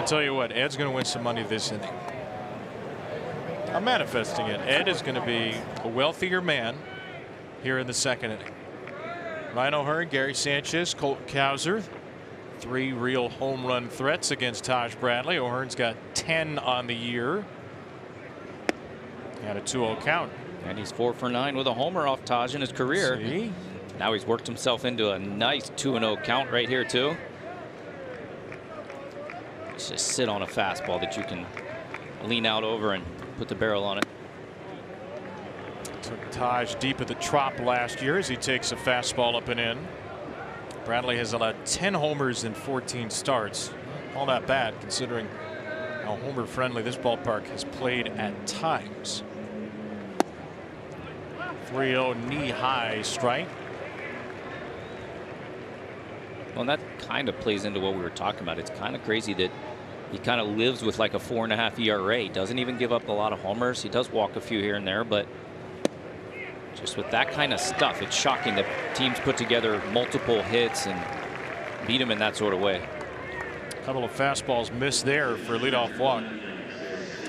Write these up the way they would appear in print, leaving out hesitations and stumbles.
tell you what, Ed's going to win some money this inning. I'm manifesting it. Ed is going to be a wealthier man here in the second inning. Ryan O'Hearn, Gary Sanchez, Colton Cowser. 3 real home run threats against Taj Bradley. O'Hearn's got 10 on the year. Had a 2-0 count. And he's 4 for 9 with a homer off Taj in his career. See? Now he's worked himself into a nice 2-0 count right here too. Just sit on a fastball that you can lean out over and put the barrel on it. Took Taj deep at the trop last year as he takes a fastball up and in. Bradley has allowed 10 homers in 14 starts. All that bad considering how homer friendly this ballpark has played at times. 3-0 knee high strike. Well, and that kind of plays into what we were talking about. It's kind of crazy that he kind of lives with like a 4.5 ERA. He doesn't even give up a lot of homers. He does walk a few here and there, but just with that kind of stuff, it's shocking that teams put together multiple hits and beat him in that sort of way. A couple of fastballs missed there for a leadoff walk.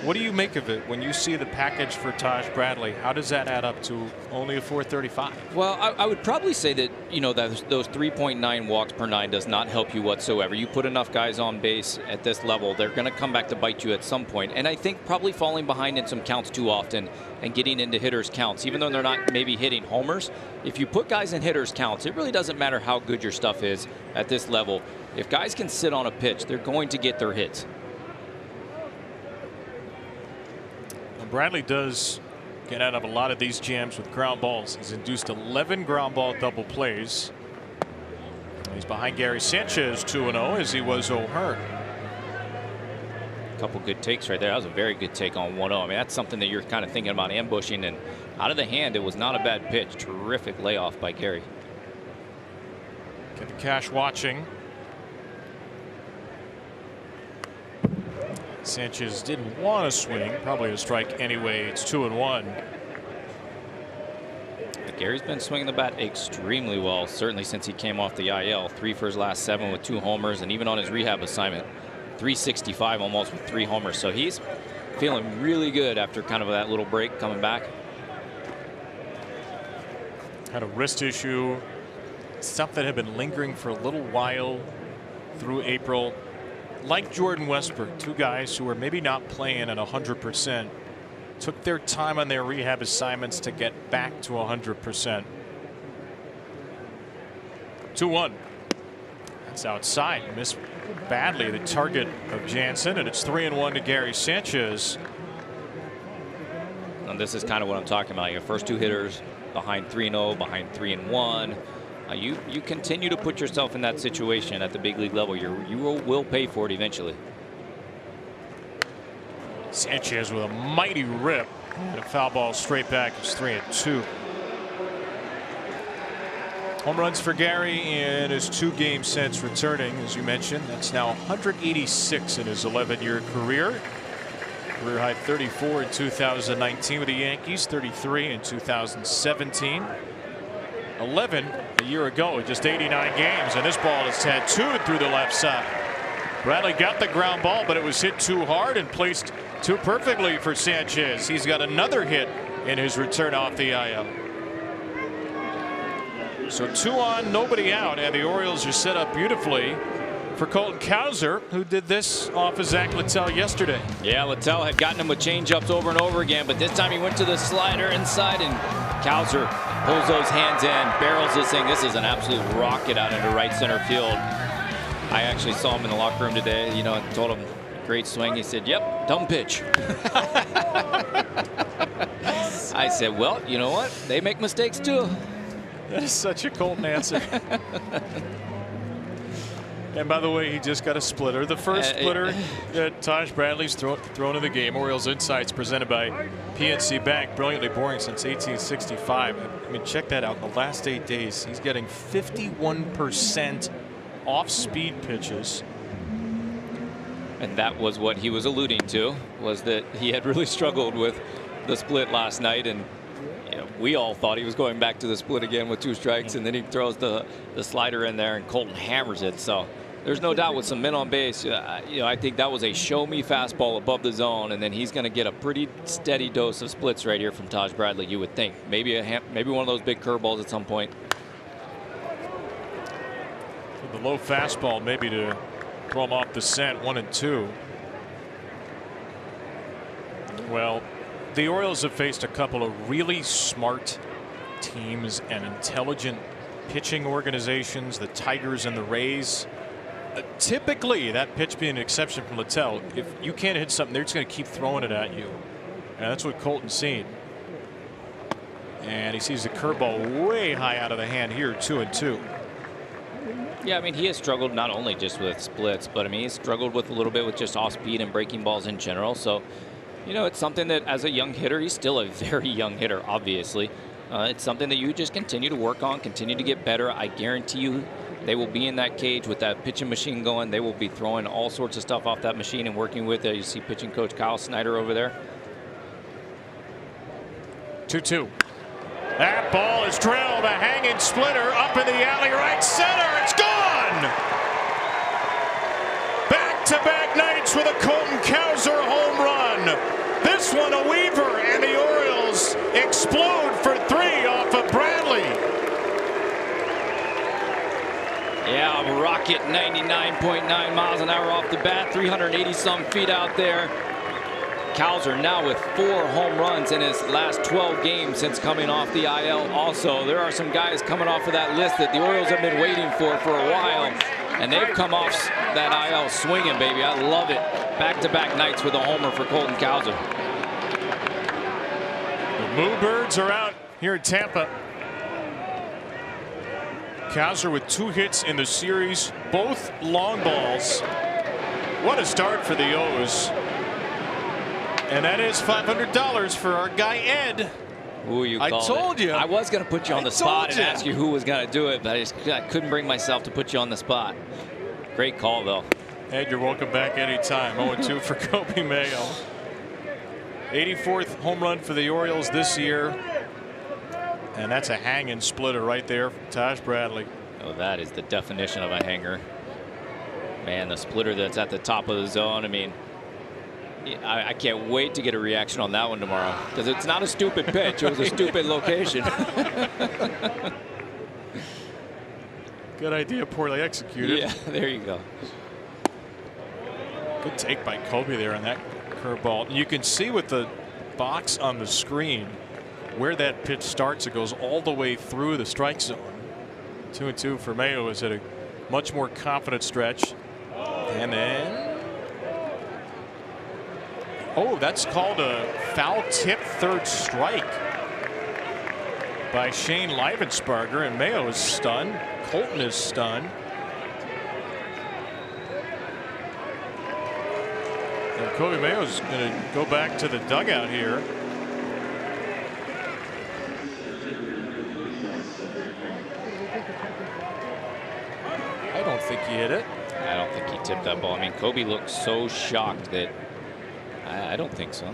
What do you make of it when you see the package for Taj Bradley? How does that add up to only a 435? Well, I would probably say that, you know, that those 3.9 walks per 9 does not help you whatsoever. You put enough guys on base at this level, they're going to come back to bite you at some point. And I think probably falling behind in some counts too often and getting into hitters' counts, even though they're not maybe hitting homers. If you put guys in hitters' counts, it really doesn't matter how good your stuff is at this level. If guys can sit on a pitch, they're going to get their hits. Bradley does get out of a lot of these jams with ground balls. He's induced 11 ground ball double plays. He's behind Gary Sanchez 2-0 as he was O'Hearn. A couple good takes right there. That was a very good take on 1-0. I mean, that's something that you're kind of thinking about ambushing, and out of the hand, it was not a bad pitch. Terrific layoff by Gary. Kevin Cash watching. Sanchez didn't want to swing, probably a strike anyway. It's 2-1. Gary's been swinging the bat extremely well, certainly since he came off the IL. 3 for his last 7 with 2 homers, and even on his rehab assignment, 365 almost with 3 homers. So he's feeling really good after kind of that little break coming back. Had a wrist issue, stuff that had been lingering for a little while through April. Like Jordan Westburg, 2 guys who are maybe not playing at 100%, took their time on their rehab assignments to get back to 100%. 2-1. That's outside. Missed badly the target of Jansen, and it's 3-1 to Gary Sanchez. And this is kind of what I'm talking about. Your first 2 hitters behind 3-0, behind 3-1. You continue to put yourself in that situation at the big league level. You will pay for it eventually. Sanchez with a mighty rip and a foul ball straight back. It's 3-2. Home runs for Gary in his 2 games since returning, as you mentioned. That's now 186 in his 11-year career. Career high 34 in 2019 with the Yankees, 33 in 2017. 11 a year ago, just 89 games, and this ball is tattooed through the left side. Bradley got the ground ball, but it was hit too hard and placed too perfectly for Sanchez. He's got another hit in his return off the IL. So 2 on, nobody out, and the Orioles are set up beautifully for Colton Cowser, who did this off of Zach Littell yesterday. Yeah, Littell had gotten him with changeups over and over again, but this time he went to the slider inside, and Cowser pulls those hands in, barrels this thing. This is an absolute rocket out into right center field. I actually saw him in the locker room today, you know, and told him, great swing. He said, yep, dumb pitch. I said, well, you know what? They make mistakes too. That is such a Colton answer. And by the way, he just got a splitter. The first splitter that Taj Bradley's thrown in the game. Orioles Insights presented by PNC Bank. Brilliantly boring since 1865. I mean, check that out. In the last 8 days, he's getting 51% off-speed pitches. And that was what he was alluding to, was that he had really struggled with the split last night. And you know, we all thought he was going back to the split again with 2 strikes, and then he throws the slider in there, and Colton hammers it. So There's no doubt with some men on base, I think that was a show-me fastball above the zone, and then he's going to get a pretty steady dose of splits right here from Taj Bradley, you would think. Maybe one of those big curveballs at some point. The low fastball maybe to throw him off the scent. 1-2. Well, the Orioles have faced a couple of really smart teams and intelligent pitching organizations, the Tigers and the Rays. Typically, that pitch being an exception from Littell, if you can't hit something, they're just going to keep throwing it at you. And that's what Colton's seen. And he sees the curveball way high out of the hand here, 2-2. Yeah, I mean, he has struggled not only just with splits, but I mean, he's struggled with a little bit with just off speed and breaking balls in general. So, it's something that as a young hitter, he's still a very young hitter, obviously. It's something that you just continue to work on, continue to get better. I guarantee you they will be in that cage with that pitching machine going. They will be throwing all sorts of stuff off that machine and working with it. You see pitching coach Kyle Snyder over there. 2-2. That ball is drilled, a hanging splitter up in the alley right center. It's gone! Back-to-back nights with a Colton Cowser home run. This one a Weaver, and the Orioles explode for 3 off of Bradley. Yeah, a rocket 99.9 miles an hour off the bat, 380-some feet out there. Cowser now with 4 home runs in his last 12 games since coming off the IL. Also, there are some guys coming off of that list that the Orioles have been waiting for a while, and they've come off that IL swinging, baby. I love it. Back-to-back nights with a homer for Colton Cowser. The Moobirds are out here in Tampa. Cowser with 2 hits in the series, both long balls. What a start for the O's. And that is $500 for our guy Ed. Ooh, you I called told it. you. I was going to put you on the spot and ask you who was going to do it, but I couldn't bring myself to put you on the spot. Great call, though. Ed, you're welcome back anytime. 0-2 for Coby Mayo. 84th home run for the Orioles this year. And that's a hanging splitter right there from Taj Bradley. Oh, that is the definition of a hanger. Man, the splitter that's at the top of the zone. I mean, I can't wait to get a reaction on that one tomorrow, because it's not a stupid pitch. It was a stupid location. Good idea, poorly executed. Yeah, there you go. Good take by Coby there on that curveball. You can see with the box on the screen where that pitch starts. It goes all the way through the strike zone. 2-2 for Mayo is at a much more confident stretch. And then, oh, that's called a foul tip third strike by Shane Leivensparger, and Mayo is stunned. Colton is stunned. And Coby Mayo is going to go back to the dugout here. I don't think he hit it. I don't think he tipped that ball. I mean, Coby looked so shocked that I don't think so.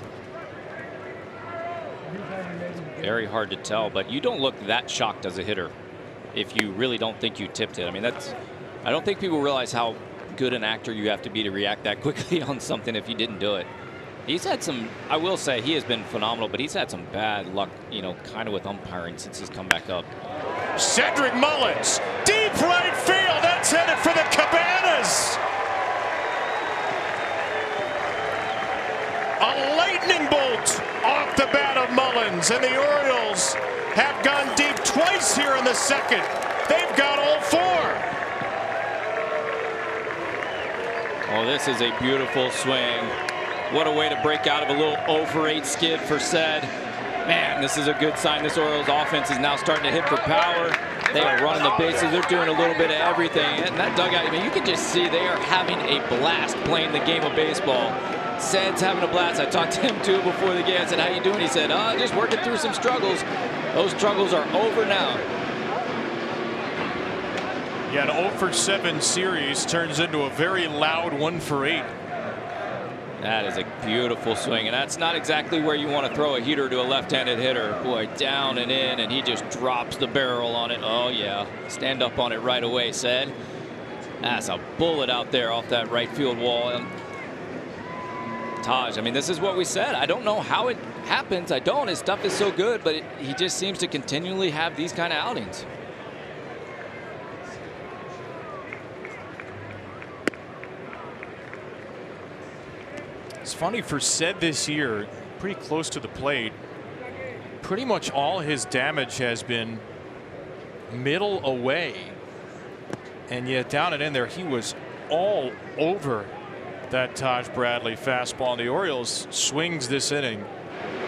Very hard to tell, but you don't look that shocked as a hitter if you really don't think you tipped it. I mean, I don't think people realize how good an actor you have to be to react that quickly on something if you didn't do it. He's had some, I will say, he has been phenomenal, but he's had some bad luck, kind of with umpiring since he's come back up. Cedric Mullins, deep right field. That's headed for the Cabanas. A lightning bolt off the bat of Mullins, and the Orioles have gone deep twice here in the second. They've got all 4. Oh, this is a beautiful swing. What a way to break out of a little 0 for 8 skid for Ced. Man, this is a good sign. This Orioles offense is now starting to hit for power. They are running the bases. They're doing a little bit of everything. And that dugout, I mean, you can just see they are having a blast playing the game of baseball. Ced's having a blast. I talked to him, too, before the game. I said, how you doing? He said, just working through some struggles. Those struggles are over now. Yeah, an 0 for 7 series turns into a very loud 1 for 8. That is a beautiful swing, and that's not exactly where you want to throw a heater to a left-handed hitter. Boy, down and in, and he just drops the barrel on it. Oh, yeah. Stand up on it right away, Ced. That's a bullet out there off that right field wall. And Taj, I mean, this is what we said. I don't know how it happens. I don't. His stuff is so good, but he just seems to continually have these kind of outings. It's funny for Sed this year, pretty close to the plate. Pretty much all his damage has been middle away. And yet down and in there, he was all over that Taj Bradley fastball. And the Orioles swings this inning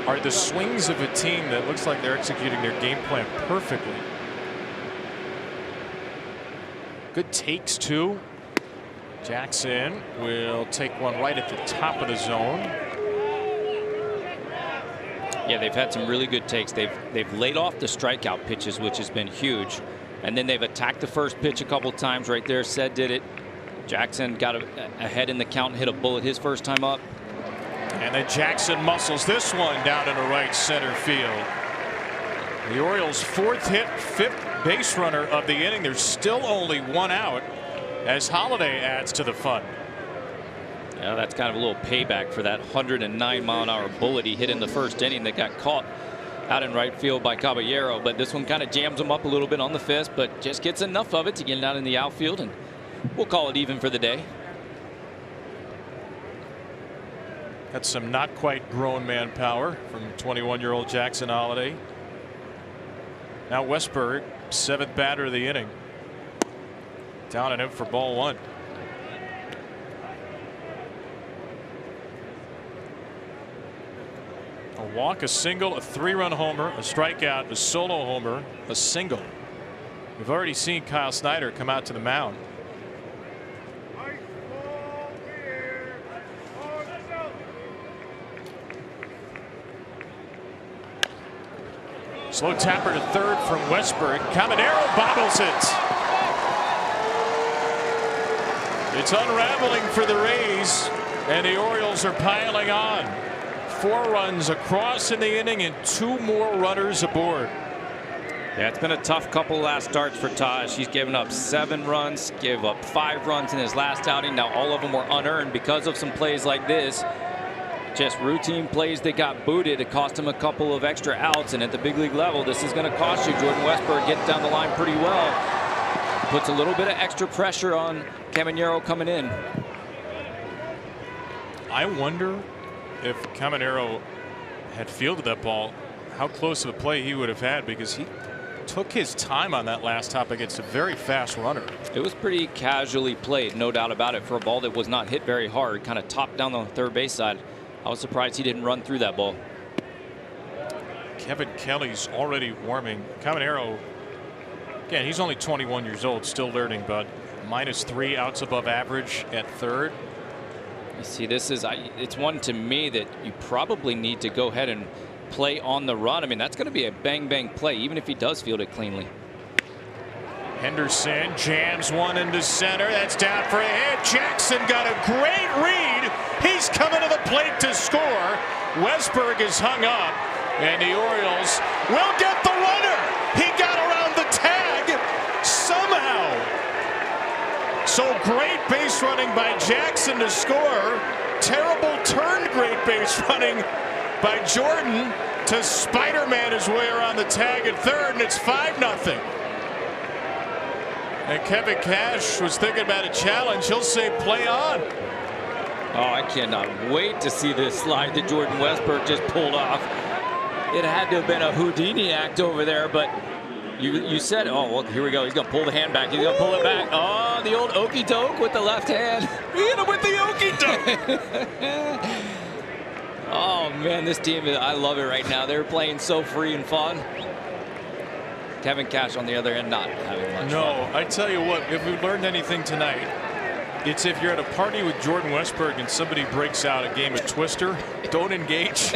are the swings of a team that looks like they're executing their game plan perfectly. Good takes too. Jackson will take one right at the top of the zone. Yeah, they've had some really good takes. They've laid off the strikeout pitches, which has been huge. And then they've attacked the first pitch a couple times right there. Sed did it. Jackson got ahead in the count and hit a bullet his first time up. And then Jackson muscles this one down into right center field. The Orioles' fourth hit, fifth base runner of the inning. There's still only one out as Holiday adds to the fun. Yeah, that's kind of a little payback for that 109-mile-an-hour bullet he hit in the first inning that got caught out in right field by Caballero. But this one kind of jams him up a little bit on the fist, but just gets enough of it to get it out in the outfield, and we'll call it even for the day. That's some not quite grown man power from 21-year-old Jackson Holiday. Now Westberg, seventh batter of the inning. Down and in for ball one. A walk, a single, a three-run homer, a strikeout, a solo homer, a single. We've already seen Kyle Snyder come out to the mound. Slow tapper to third from Westberg. Caminero bobbles it. It's unraveling for the Rays, and the Orioles are piling on. 4 runs across in the inning and 2 more runners aboard. Yeah, it's been a tough couple last starts for Taj. He's given up 7 runs, gave up 5 runs in his last outing. Now all of them were unearned because of some plays like this. Just routine plays that got booted. It cost him a couple of extra outs, and at the big league level, this is going to cost you. Jordan Westberg gets down the line pretty well. Puts a little bit of extra pressure on Caminero coming in. I wonder if Caminero had fielded that ball, how close to the play he would have had, because he took his time on that last hop against a very fast runner. It was pretty casually played, no doubt about it, for a ball that was not hit very hard, kind of topped down the third base side. I was surprised he didn't run through that ball. Kevin Kelly's already warming. Caminero, again, he's only 21 years old, still learning, but -3 outs above average at third. You see, this is it's one to me that you probably need to go ahead and play on the run. I mean, that's going to be a bang play, even if he does field it cleanly. Henderson jams one into center. That's down for a hit. Jackson got a great read. He's coming to the plate to score. Westberg is hung up, and the Orioles will get the runner. He got around the tag somehow. So great base running by Jackson to score. Terrible turn, great base running by Jordan to Spider-Man his way around the tag at third, and it's 5-0. And Kevin Cash was thinking about a challenge. He'll say play on. Oh, I cannot wait to see this slide that Jordan Westberg just pulled off. It had to have been a Houdini act over there, but you said, oh, well, here we go. He's going to pull the hand back. He's going to pull it back. Oh, the old okey doke with the left hand. He hit him with the okey doke. Oh, man, this team, I love it right now. They're playing so free and fun. Kevin Cash on the other end not having much fun. I tell you what, if we've learned anything tonight, it's if you're at a party with Jordan Westberg and somebody breaks out a game of Twister, don't engage.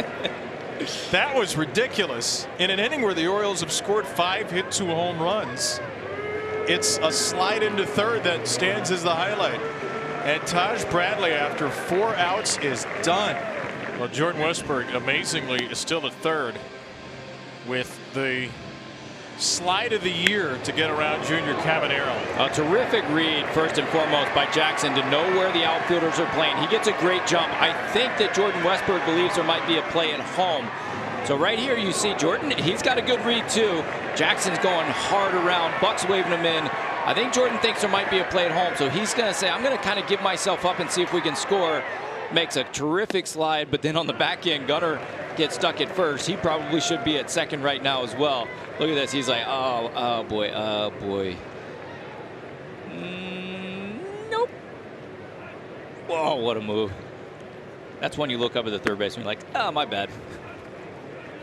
That was ridiculous. In an inning where the Orioles have scored 5, hit 2 home runs, it's a slide into third that stands as the highlight. And Taj Bradley, after 4 outs, is done. Well, Jordan Westberg, amazingly, is still at third with the slide of the year to get around Junior Cabanero. A terrific read, first and foremost, by Jackson to know where the outfielders are playing. He gets a great jump. I think that Jordan Westberg believes there might be a play at home. So right here you see Jordan, he's got a good read too. Jackson's going hard around, Buck's waving him in. I think Jordan thinks there might be a play at home, so he's going to say, I'm going to kind of give myself up and see if we can score. Makes a terrific slide, but then on the back end, Gunnar gets stuck at first. He probably should be at second right now as well. Look at this, he's like, oh boy, oh boy. Nope. Whoa, what a move. That's when you look up at the third baseman, like, oh, my bad.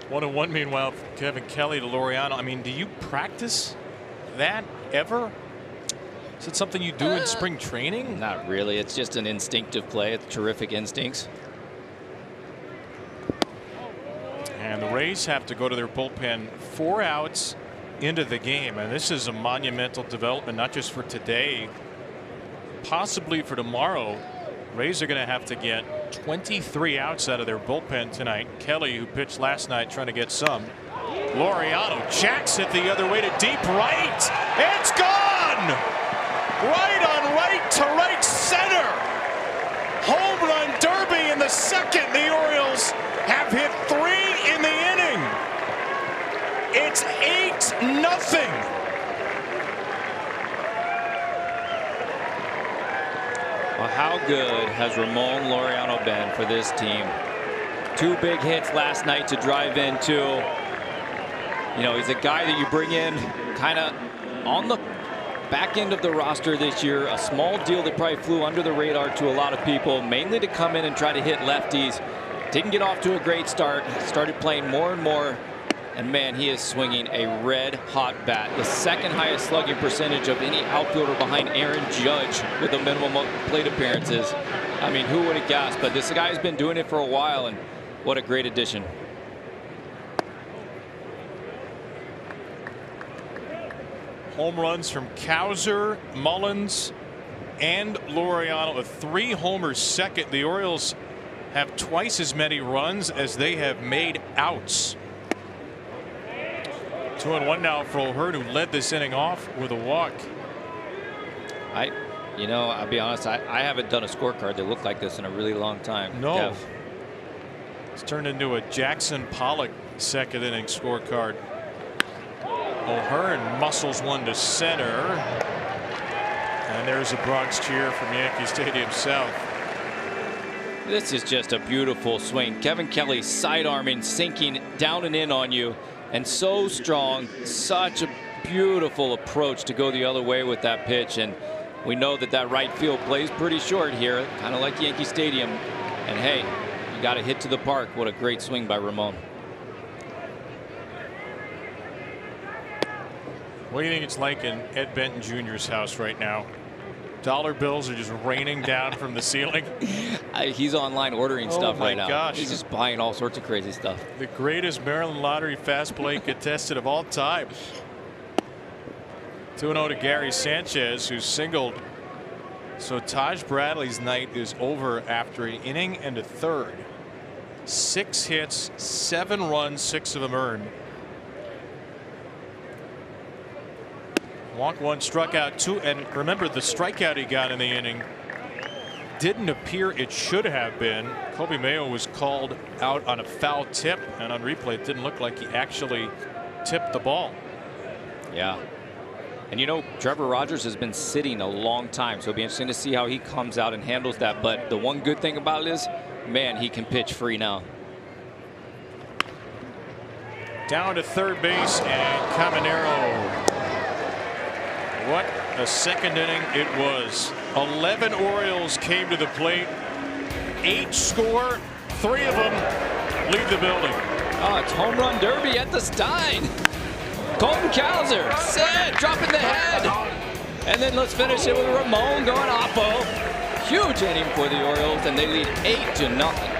1-1 meanwhile, Kevin Kelly to Lauriano. I mean, do you practice that ever? Is it something you do in spring training? Not really. It's just an instinctive play. It's terrific instincts. And the Rays have to go to their bullpen 4 outs into the game. And this is a monumental development, not just for today, possibly for tomorrow. Rays are going to have to get 23 outs out of their bullpen tonight. Kelly, who pitched last night, trying to get some. Lauriano jacks it the other way to deep right. It's gone! Right on right to right center. Home run derby in the second. The Orioles have hit 3 in the inning. It's 8-0. Well, how good has Ramon Lauriano been for this team? 2 big hits last night to drive in too. You know, he's a guy that you bring in kind of on the back end of the roster this year. A small deal that probably flew under the radar to a lot of people, mainly to come in and try to hit lefties. Didn't get off to a great start. Started playing more and more. And man, he is swinging a red hot bat. The second highest slugging percentage of any outfielder behind Aaron Judge with a minimum of plate appearances. I mean, who would have guessed? But this guy's been doing it for a while, and what a great addition. Home runs from Cowser, Mullins, and Lauriano. A 3-homer second. The Orioles have twice as many runs as they have made outs. 2-1 now for O'Hearn, who led this inning off with a walk. You know, I'll be honest, I haven't done a scorecard that looked like this in a really long time. No. Kev. It's turned into a Jackson Pollock second inning scorecard. O'Hearn muscles one to center. And there's a Bronx cheer from Yankee Stadium South. This is just a beautiful swing. Kevin Kelly sidearming, sinking down and in on you. And so strong, such a beautiful approach to go the other way with that pitch. And we know that that right field plays pretty short here, kind of like Yankee Stadium. And hey, you got to hit to the park. What a great swing by Ramon. What do you think it's like in Ed Benton Jr.'s house right now? Dollar bills are just raining down from the ceiling. He's online ordering stuff right now. Oh my gosh. He's just buying all sorts of crazy stuff. The greatest Maryland Lottery fast play contestant of all time. 2-0 to Gary Sanchez, who singled. So Taj Bradley's night is over after an inning and a third. 6 hits, 7 runs, 6 of them earned. Walk 1, struck out 2, and remember the strikeout he got in the inning didn't appear it should have been. Coby Mayo was called out on a foul tip, and on replay it didn't look like he actually tipped the ball. Yeah. And you know, Trevor Rogers has been sitting a long time, so it'll be interesting to see how he comes out and handles that. But the one good thing about it is, man, he can pitch free now. Down to third base, and Cabanero. What a second inning it was. 11 Orioles came to the plate. 8 score. 3 of them leave the building. Oh, it's home run derby at the Stein. Colton Cowser, set, dropping the head. And then let's finish it with Ramon going oppo. Huge inning for the Orioles, and they lead 8-0.